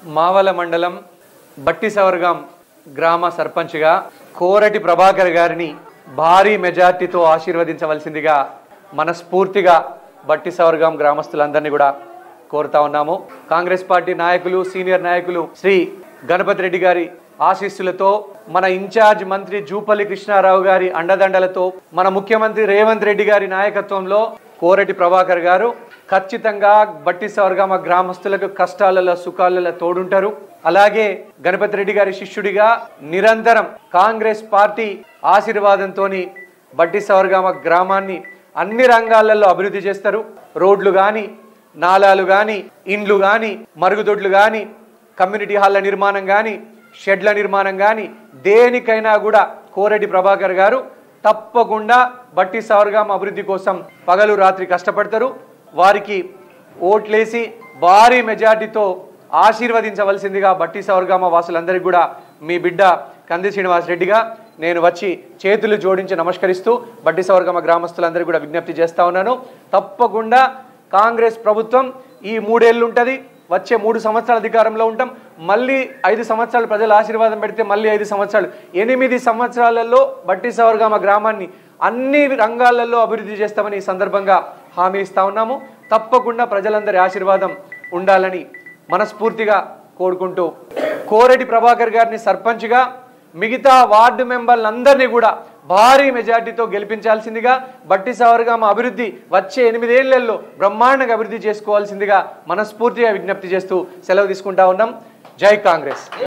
మావల మండలం బట్టిసవర్గం గ్రామ సర్పంచ్గా కోరటి ప్రభాకర్ గారిని భారీ మెజార్టీతో ఆశీర్వదించవలసిందిగా మనస్ఫూర్తిగా బట్టిసవర్గం గ్రామస్తులందరినీ కూడా కోరుతా ఉన్నాము. కాంగ్రెస్ పార్టీ నాయకులు, సీనియర్ నాయకులు శ్రీ గణపతి రెడ్డి గారి ఆశీస్సులతో, మన ఇన్ఛార్జ్ మంత్రి జూపల్లి కృష్ణారావు గారి అండదండలతో, మన ముఖ్యమంత్రి రేవంత్ రెడ్డి గారి నాయకత్వంలో కోరటి ప్రభాకర్ గారు ఖచ్చితంగా బట్టిసవర్గం గ్రామస్తులకు కష్టాలలో సుఖాలలో తోడుంటారు. అలాగే గణపతి రెడ్డి గారి శిష్యుడిగా నిరంతరం కాంగ్రెస్ పార్టీ ఆశీర్వాదంతో బట్టిసవర్గం గ్రామాన్ని అన్ని రంగాలలో అభివృద్ధి చేస్తారు. రోడ్లు కానీ, నాలాలు కానీ, ఇండ్లు కానీ, మరుగుదొడ్లు కానీ, కమ్యూనిటీ హాల్ల నిర్మాణం కానీ, షెడ్ల నిర్మాణం కానీ, దేనికైనా కూడా కోరటి ప్రభాకర్ గారు తప్పకుండా బట్టిసవర్గం అభివృద్ధి కోసం పగలు రాత్రి కష్టపడతారు. వారికి ఓట్లేసి భారీ మెజార్టీతో ఆశీర్వదించవలసిందిగా బట్టిసవర్గం వాసులందరికీ కూడా మీ బిడ్డ కంది శ్రీనివాస్ రెడ్డిగా నేను వచ్చి చేతులు జోడించి నమస్కరిస్తూ బట్టిసవర్గం గ్రామస్తులందరికీ కూడా విజ్ఞప్తి చేస్తా ఉన్నాను. తప్పకుండా కాంగ్రెస్ ప్రభుత్వం ఈ 3 ఏళ్ళు ఉంటుంది. వచ్చే 3 సంవత్సరాల అధికారంలో ఉంటాం. మళ్ళీ 5 సంవత్సరాలు ప్రజల ఆశీర్వాదం పెడితే మళ్ళీ 5 సంవత్సరాలు, 8 సంవత్సరాలలో బట్టిసవర్గం గ్రామాన్ని అన్ని రంగాలలో అభివృద్ధి చేస్తామని ఈ సందర్భంగా హామీ ఇస్తా ఉన్నాము. తప్పకుండా ప్రజలందరి ఆశీర్వాదం ఉండాలని మనస్ఫూర్తిగా కోరుకుంటూ కోరటి ప్రభాకర్ గారిని సర్పంచ్గా మిగతా వార్డు మెంబర్లందరినీ కూడా భారీ మెజార్టీతో గెలిపించాల్సిందిగా, బట్టిసవర్గం అభివృద్ధి వచ్చే 8 ఏళ్లలో బ్రహ్మాండంగా అభివృద్ధి చేసుకోవాల్సిందిగా మనస్ఫూర్తిగా విజ్ఞప్తి చేస్తూ సెలవు తీసుకుంటా ఉన్నాం. జై కాంగ్రెస్.